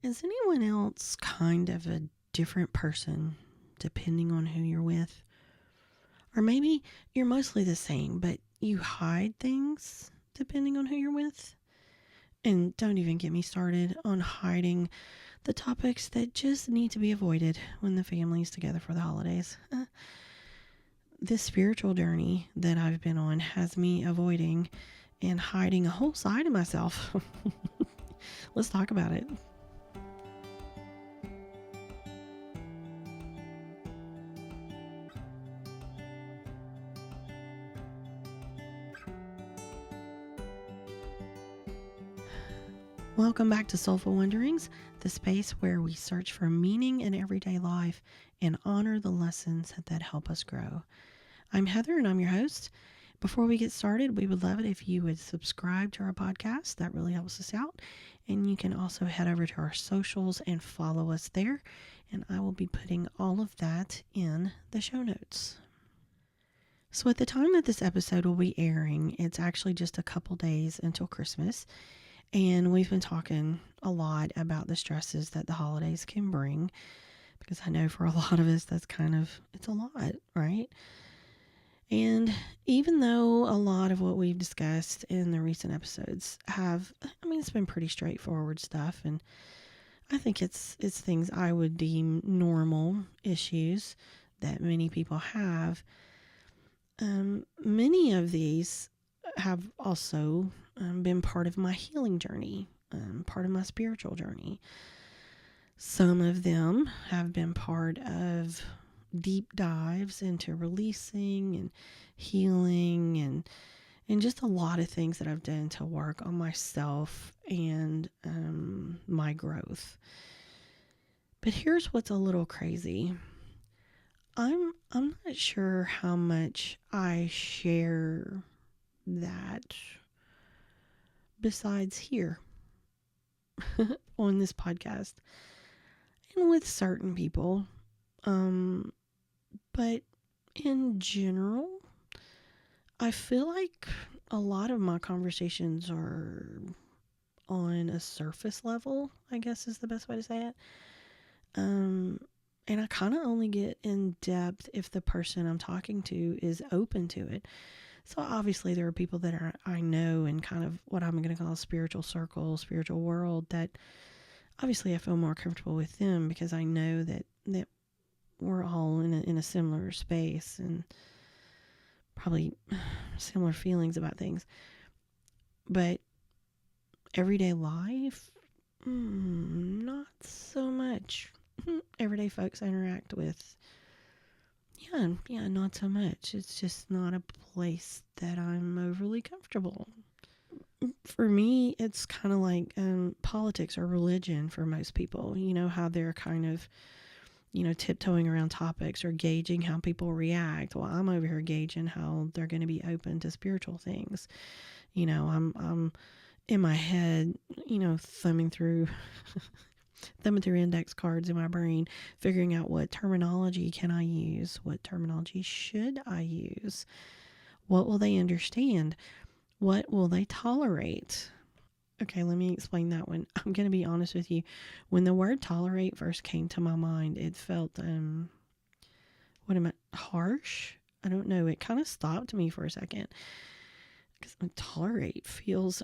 Is anyone else kind of a different person depending on who you're with? Or maybe you're mostly the same, but you hide things depending on who you're with? And don't even get me started on hiding the topics that just need to be avoided when the family's together for the holidays. This spiritual journey that I've been on has me avoiding and hiding a whole side of myself. Let's talk about it. Welcome back to Soulful Wonderings, the space where we search for meaning in everyday life and honor the lessons that help us grow. I'm Heather and I'm your host. Before we get started, we would love it if you would subscribe to our podcast. That really helps us out. And you can also head over to our socials and follow us there. And I will be putting all of that in the show notes. So at the time that this episode will be airing, it's actually just a couple days until Christmas. And we've been talking a lot about the stresses that the holidays can bring, because I know for a lot of us, it's a lot, right? And even though a lot of what we've discussed in the recent episodes it's been pretty straightforward stuff. And I think it's things I would deem normal issues that many people have. Many of these have also been part of my healing journey, part of my spiritual journey. Some of them have been part of deep dives into releasing and healing and just a lot of things that I've done to work on myself and my growth. But here's what's a little crazy. I'm not sure how much I share that besides here on this podcast and with certain people. But in general, I feel like a lot of my conversations are on a surface level, I guess is the best way to say it. And I kind of only get in depth if the person I'm talking to is open to it. So obviously there are people that I know in kind of what I'm going to call a spiritual circle, spiritual world, that obviously I feel more comfortable with them because I know that we're all in a similar space and probably similar feelings about things. But everyday life, not so much. Everyday folks I interact with, yeah, not so much. It's just not a place that I'm overly comfortable. For me, it's kind of like politics or religion for most people. You know, how they're kind of, tiptoeing around topics or gauging how people react. Well, I'm over here gauging how they're going to be open to spiritual things. I'm in my head, thumbing through index cards in my brain, figuring out what terminology can I use? What terminology should I use? What will they understand? What will they tolerate? Okay, let me explain that one. I'm going to be honest with you. When the word tolerate first came to my mind, it felt, harsh? I don't know. It kind of stopped me for a second. Because tolerate feels,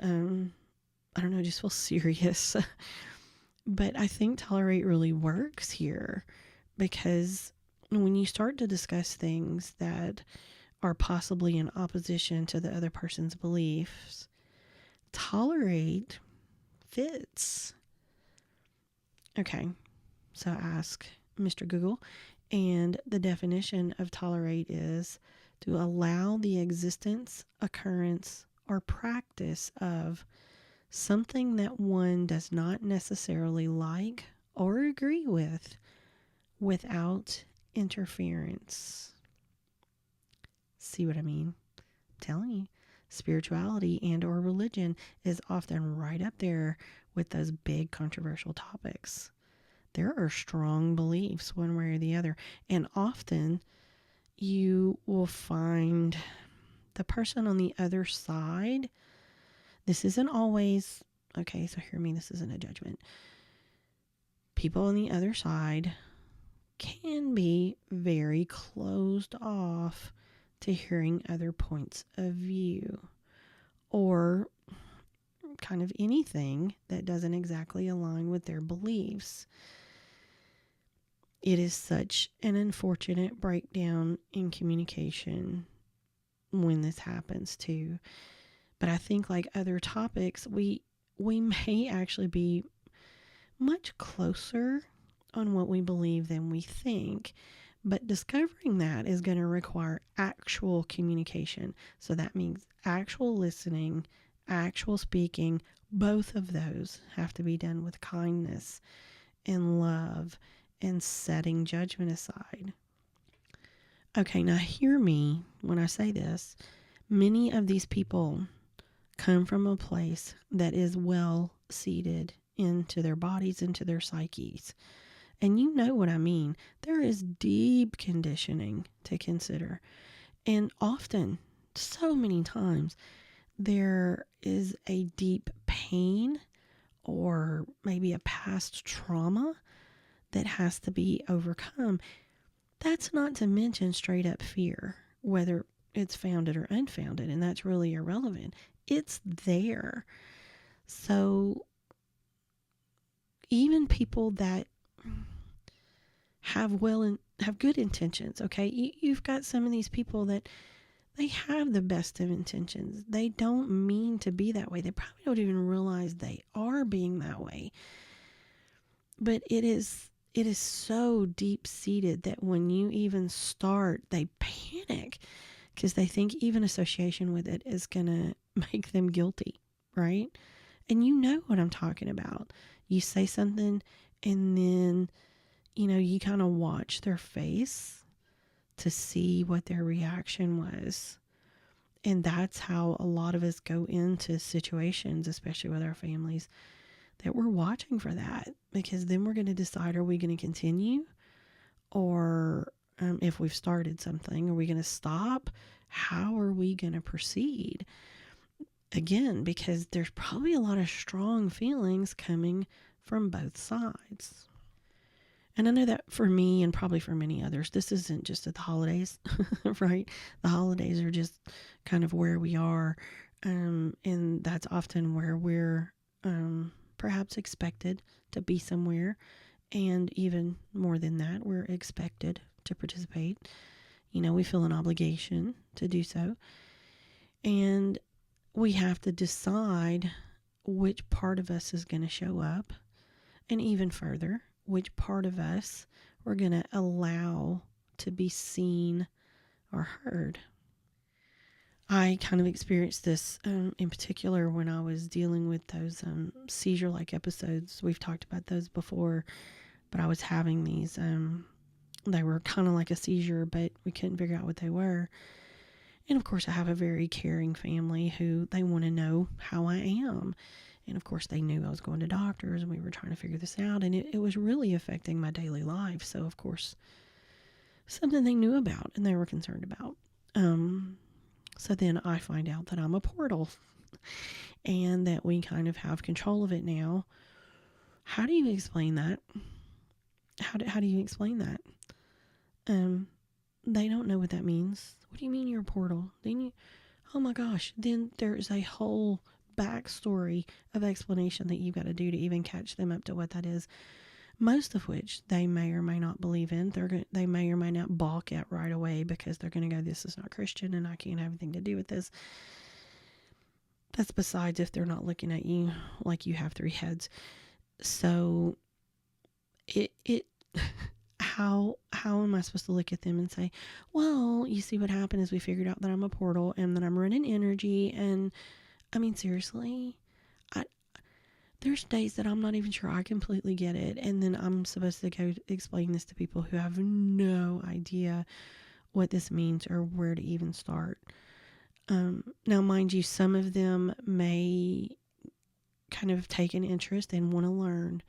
just feels serious. But I think tolerate really works here because when you start to discuss things that are possibly in opposition to the other person's beliefs, tolerate fits. Okay, so ask Mr. Google, and the definition of tolerate is to allow the existence, occurrence, or practice of something that one does not necessarily like or agree with without interference. See what I mean? I'm telling you, spirituality and or religion is often right up there with those big controversial topics. There are strong beliefs one way or the other, and often you will find the person on the other side. This isn't always, okay, so hear me, this isn't a judgment. people on the other side can be very closed off to hearing other points of view, or kind of anything that doesn't exactly align with their beliefs. It is such an unfortunate breakdown in communication when this happens too. But I think, like other topics, we may actually be much closer on what we believe than we think. But discovering that is going to require actual communication. So that means actual listening, actual speaking. Both of those have to be done with kindness and love and setting judgment aside. Okay, now hear me when I say this. Many of these people come from a place that is well seated into their bodies, into their psyches. And you know what I mean. There is deep conditioning to consider. And often, so many times, there is a deep pain or maybe a past trauma that has to be overcome. That's not to mention straight up fear, whether it's founded or unfounded, and that's really irrelevant. It's there. So even people that have good intentions, okay? You've got some of these people that they have the best of intentions. They don't mean to be that way. They probably don't even realize they are being that way. But it is so deep seated that when you even start, they panic because they think even association with it is going to make them guilty, right? And you know what I'm talking about. You say something and then, you kind of watch their face to see what their reaction was. And that's how a lot of us go into situations, especially with our families, that we're watching for that, because then we're going to decide, are we going to continue, or if we've started something, are we going to stop? How are we going to proceed? Again, because there's probably a lot of strong feelings coming from both sides. And I know that for me, and probably for many others, this isn't just at the holidays, right? The holidays are just kind of where we are. And that's often where we're perhaps expected to be somewhere. And even more than that, we're expected to participate. We feel an obligation to do so. And we have to decide which part of us is going to show up. And even further, which part of us we're going to allow to be seen or heard. I kind of experienced this in particular when I was dealing with those seizure-like episodes. We've talked about those before, but I was having these. They were kind of like a seizure, but we couldn't figure out what they were. And of course, I have a very caring family who they want to know how I am. And of course, they knew I was going to doctors and we were trying to figure this out. And it was really affecting my daily life. So, of course, something they knew about and they were concerned about. So then I find out that I'm a portal and that we kind of have control of it now. How do you explain that? How do you explain that? They don't know what that means. What do you mean you're a portal? Then you, oh my gosh, then there's a whole backstory of explanation that you've got to do to even catch them up to what that is. Most of which they may or may not believe in. They may or may not balk at right away because they're going to go, this is not Christian and I can't have anything to do with this. That's besides if they're not looking at you like you have three heads. So how am I supposed to look at them and say, well, you see what happened is we figured out that I'm a portal and that I'm running energy. And I mean, seriously, there's days that I'm not even sure I completely get it. And then I'm supposed to go explain this to people who have no idea what this means or where to even start. Now, mind you, some of them may kind of take an interest and want to learn.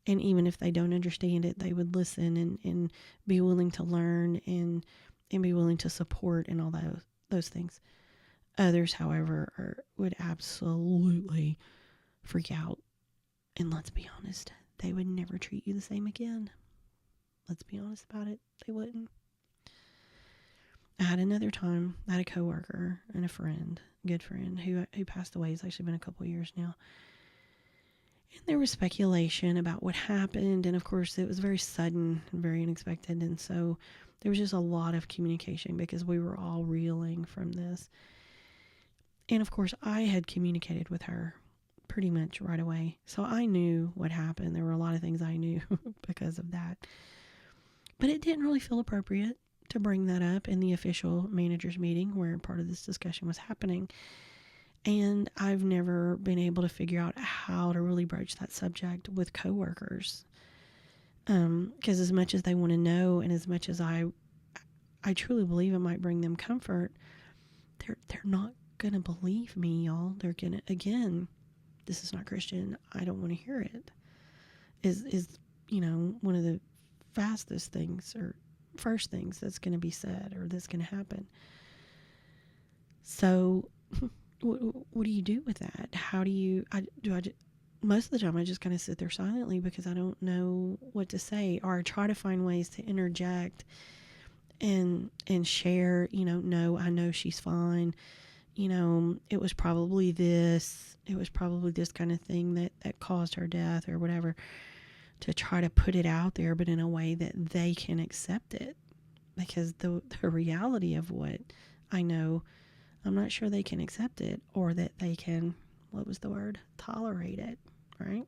And even if they don't understand it, they would listen and be willing to learn and be willing to support and all those things. Others, however, would absolutely freak out. And let's be honest, they would never treat you the same again. Let's be honest about it. They wouldn't. I had another time, I had a coworker and a friend, good friend, who passed away. It's actually been a couple of years now. And there was speculation about what happened. And of course, it was very sudden and very unexpected. And so there was just a lot of communication because we were all reeling from this. And of course, I had communicated with her pretty much right away. So I knew what happened. There were a lot of things I knew because of that. But it didn't really feel appropriate to bring that up in the official managers meeting where part of this discussion was happening. And I've never been able to figure out how to really broach that subject with coworkers. Because as much as they want to know, and as much as I truly believe it might bring them comfort, they're not gonna believe me, y'all. They're gonna, again, this is not Christian. I don't want to hear it. Is one of the fastest things or first things that's going to be said or that's going to happen. So what do you do with that? How do you, most of the time I just kind of sit there silently because I don't know what to say, or I try to find ways to interject and share, no, I know she's fine. It was probably this kind of thing that caused her death or whatever, to try to put it out there, but in a way that they can accept it. Because the reality of what I know, I'm not sure they can accept it, or that they can, tolerate it, right?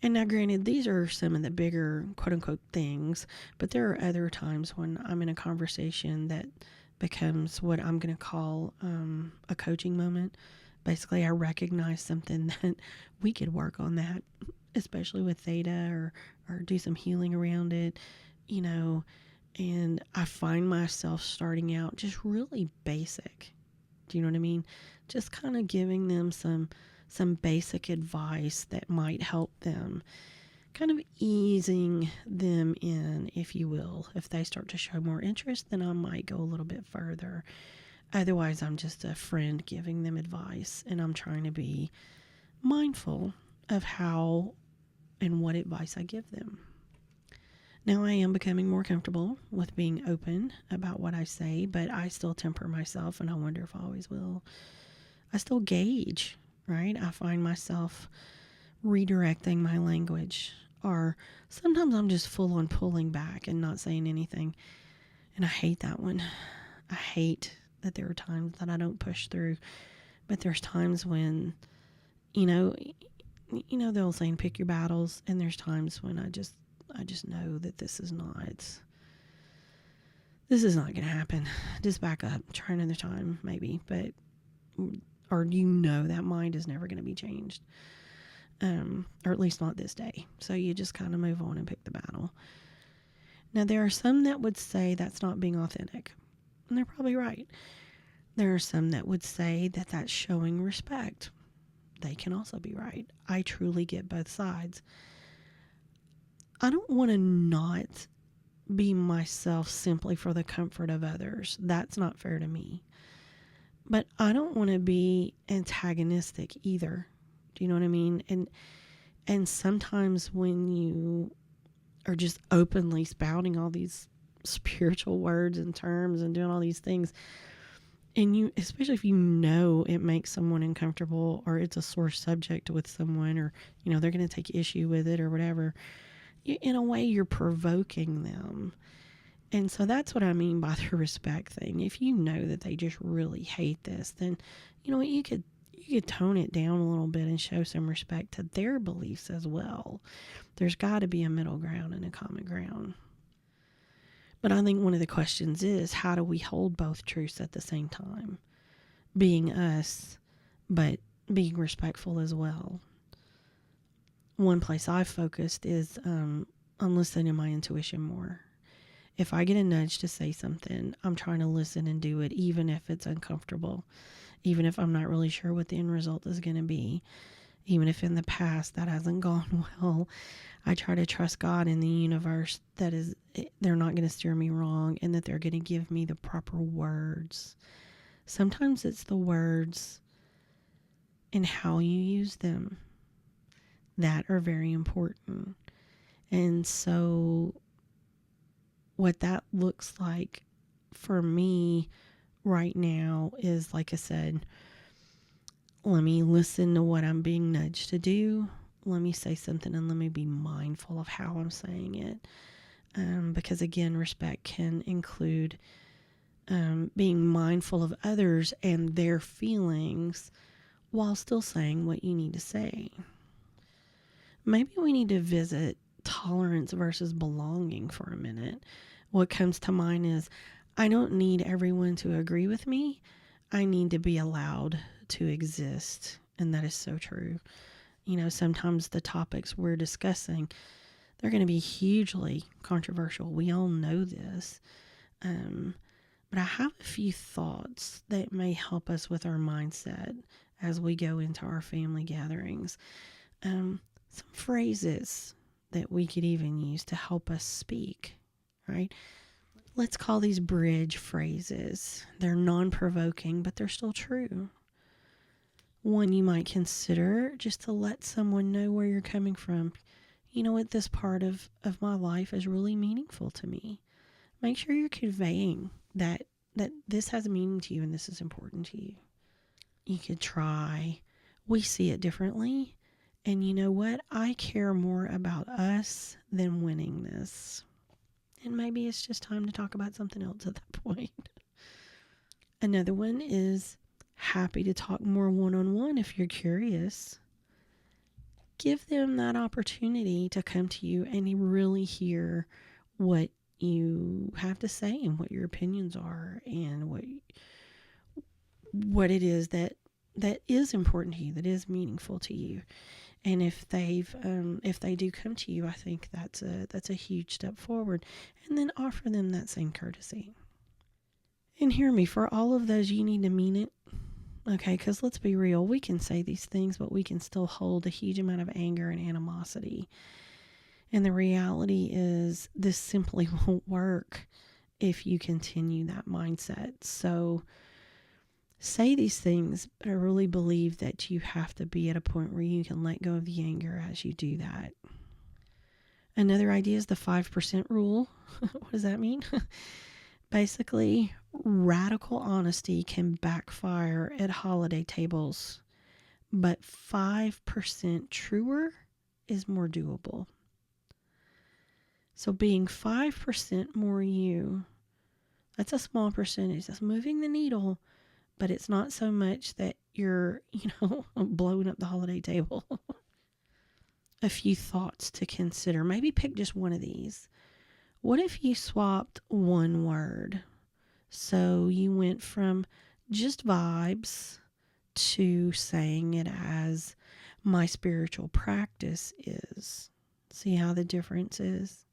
And now granted, these are some of the bigger quote unquote things, but there are other times when I'm in a conversation that becomes what I'm going to call a coaching moment. Basically, I recognize something that we could work on that, especially with theta, or do some healing around it, and I find myself starting out just really basic. Do you know what I mean? Just kind of giving them some basic advice that might help them, kind of easing them in, if you will. If they start to show more interest, then I might go a little bit further. Otherwise, I'm just a friend giving them advice, and I'm trying to be mindful of how and what advice I give them. Now I am becoming more comfortable with being open about what I say, but I still temper myself, and I wonder if I always will. I still gauge, right? I find myself redirecting my language, or sometimes I'm just full on pulling back and not saying anything. And I hate that one. I hate that there are times that I don't push through, but there's times when, the old saying, pick your battles. And there's times when I just know that this is not going to happen. Just back up, try another time, maybe, but, or that mind is never going to be changed. Or at least not this day. So you just kind of move on and pick the battle. Now, there are some that would say that's not being authentic. And they're probably right. There are some that would say that that's showing respect. They can also be right. I truly get both sides. I don't want to not be myself simply for the comfort of others. That's not fair to me. But I don't want to be antagonistic either. Do you know what I mean? And sometimes when you are just openly spouting all these spiritual words and terms and doing all these things, and you, especially if it makes someone uncomfortable, or it's a sore subject with someone, or they're going to take issue with it or whatever, in a way you're provoking them. And so that's what I mean by the respect thing. If you know that they just really hate this, then you could tone it down a little bit and show some respect to their beliefs as well. There's got to be a middle ground and a common ground. But I think one of the questions is, how do we hold both truths at the same time? Being us, but being respectful as well. One place I've focused is on listening to my intuition more. If I get a nudge to say something, I'm trying to listen and do it, even if it's uncomfortable. Even if I'm not really sure what the end result is going to be. Even if in the past that hasn't gone well, I try to trust God in the universe that they're not going to steer me wrong, and that they're going to give me the proper words. Sometimes it's the words and how you use them that are very important. And so what that looks like for me right now is, like I said, let me listen to what I'm being nudged to do. Let me say something and let me be mindful of how I'm saying it. Because again, respect can include being mindful of others and their feelings while still saying what you need to say. Maybe we need to visit tolerance versus belonging for a minute. What comes to mind is I don't need everyone to agree with me. I need to be allowed to exist. And that is so true. You know, sometimes the topics we're discussing, they're going to be hugely controversial. We all know this. But I have a few thoughts that may help us with our mindset as we go into our family gatherings. Some phrases that we could even use to help us speak, right? Let's call these bridge phrases. They're non-provoking, but they're still true. One you might consider just to let someone know where you're coming from. You know what, this part of my life is really meaningful to me. Make sure you're conveying that this has a meaning to you and this is important to you. You could try, we see it differently. And you know what? I care more about us than winning this. And maybe it's just time to talk about something else at that point. Another one is happy to talk more one-on-one if you're curious. Give them that opportunity to come to you and really hear what you have to say and what your opinions are and what it is that is important to you, that is meaningful to you. And if they do come to you, I think that's a huge step forward. And then offer them that same courtesy. And hear me, for all of those, you need to mean it. Okay, because let's be real, we can say these things, but we can still hold a huge amount of anger and animosity. And the reality is this simply won't work if you continue that mindset. So say these things, but I really believe that you have to be at a point where you can let go of the anger as you do that. Another idea is the 5% rule. What does that mean? Basically, radical honesty can backfire at holiday tables, but 5% truer is more doable. So being 5% more you, that's a small percentage. That's moving the needle, but it's not so much that you're, blowing up the holiday table. A few thoughts to consider. Maybe pick just one of these. What if you swapped one word? So you went from just vibes to saying it as my spiritual practice is. See how the difference is?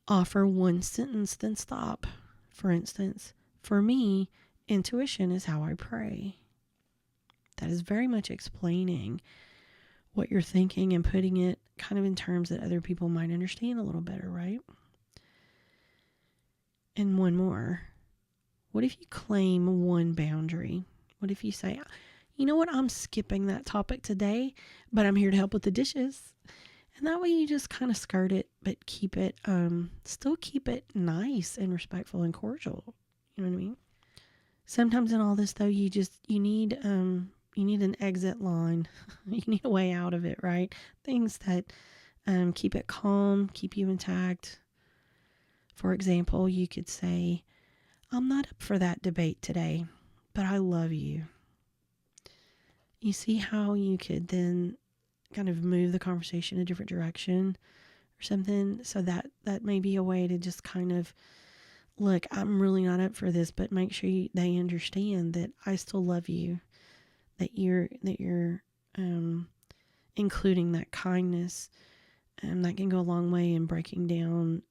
Offer one sentence, then stop. For instance, for me, intuition is how I pray. That is very much explaining what you're thinking and putting it kind of in terms that other people might understand a little better, right? And one more. What if you claim one boundary? What if you say, you know what, I'm skipping that topic today, but I'm here to help with the dishes. And that way you just kind of skirt it, but keep it, still keep it nice and respectful and cordial. You know what I mean? Sometimes in all this though, you need an exit line. You need a way out of it, right? Things that keep it calm, keep you intact. For example, you could say, I'm not up for that debate today, but I love you. You see how you could then kind of move the conversation a different direction or something? So that may be a way to just kind of, look, I'm really not up for this, but make sure they understand that I still love you, that you're including that kindness, that can go a long way in breaking down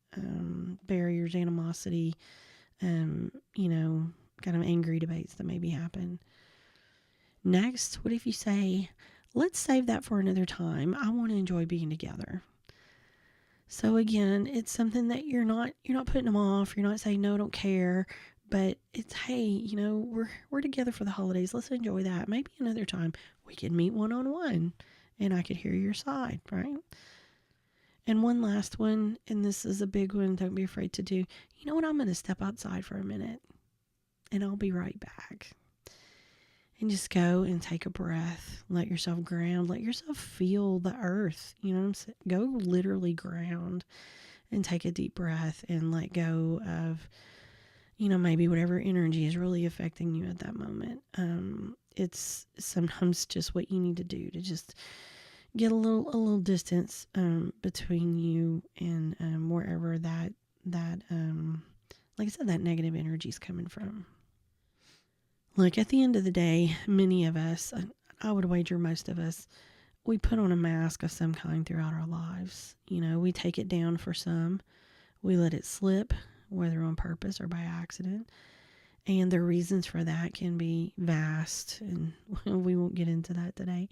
barriers, animosity, kind of angry debates that maybe happen. Next, what if you say, let's save that for another time. I want to enjoy being together. So again, it's something that you're not putting them off. You're not saying, no, I don't care. But it's, hey, we're together for the holidays. Let's enjoy that. Maybe another time we can meet one-on-one and I could hear your side, right? And one last one, and this is a big one, don't be afraid to do. You know what? I'm going to step outside for a minute and I'll be right back. And just go and take a breath. Let yourself ground. Let yourself feel the earth. You know what I'm saying? Go literally ground and take a deep breath and let go of, maybe whatever energy is really affecting you at that moment. It's sometimes just what you need to do to just get a little distance between you and wherever that like I said, that negative energy is coming from. Look, at the end of the day, many of us, I would wager most of us, we put on a mask of some kind throughout our lives. We take it down for some. We let it slip, whether on purpose or by accident. And the reasons for that can be vast, and we won't get into that today.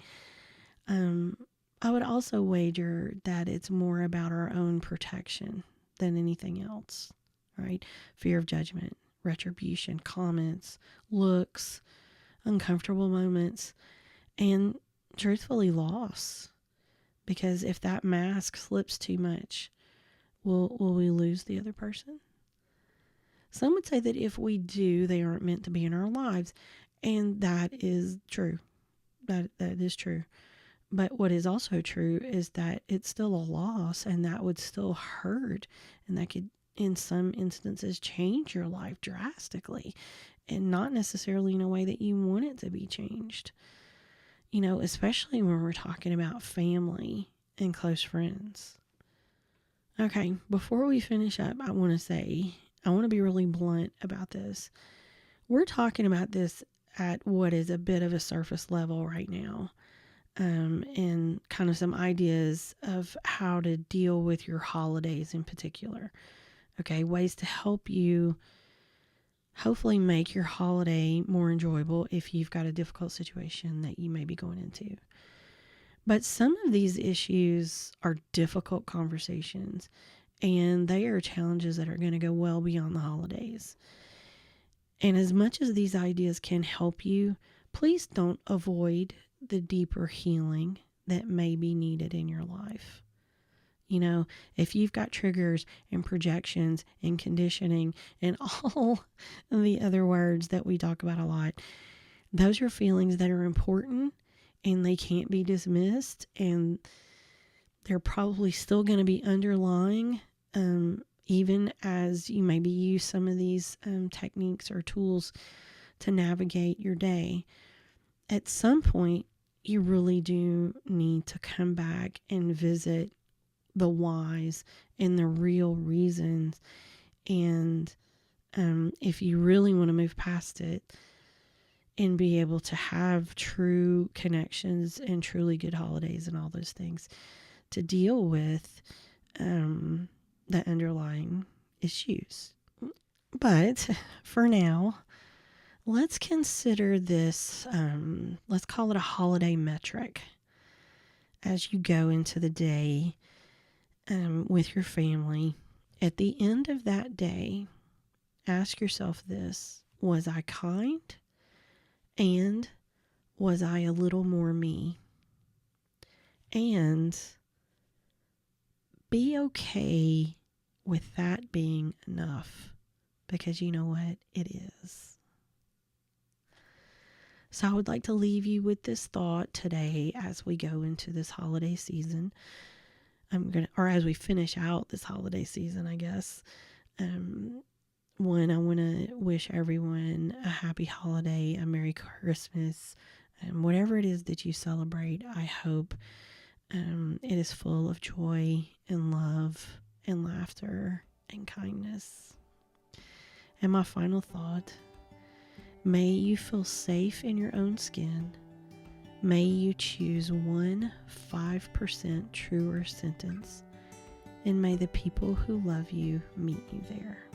I would also wager that it's more about our own protection than anything else, right? Fear of judgment, retribution, comments, looks, uncomfortable moments, and truthfully loss. Because if that mask slips too much, will we lose the other person? Some would say that if we do, they aren't meant to be in our lives. And that is true. That is true. But what is also true is that it's still a loss, and that would still hurt, and that could, in some instances, change your life drastically, and not necessarily in a way that you want it to be changed. Especially when we're talking about family and close friends. Okay, before we finish up, I want to be really blunt about this. We're talking about this at what is a bit of a surface level right now. And kind of some ideas of how to deal with your holidays in particular. Okay, ways to help you hopefully make your holiday more enjoyable if you've got a difficult situation that you may be going into. But some of these issues are difficult conversations, and they are challenges that are going to go well beyond the holidays. And as much as these ideas can help you, please don't avoid the deeper healing that may be needed in your life. If you've got triggers and projections and conditioning and all the other words that we talk about a lot, those are feelings that are important and they can't be dismissed, and they're probably still going to be underlying, even as you maybe use some of these techniques or tools to navigate your day. At some point, you really do need to come back and visit the whys and the real reasons. And if you really want to move past it and be able to have true connections and truly good holidays and all those things, to deal with the underlying issues. But for now, let's consider this, let's call it a holiday metric as you go into the day with your family. At the end of that day, ask yourself this: was I kind? And was I a little more me? And be okay with that being enough, because you know what? It is. So I would like to leave you with this thought today as we go into this holiday season. As we finish out this holiday season, I guess. One, I want to wish everyone a happy holiday, a Merry Christmas, and whatever it is that you celebrate. I hope it is full of joy and love and laughter and kindness. And my final thought: may you feel safe in your own skin. May you choose one 5% truer sentence. And may the people who love you meet you there.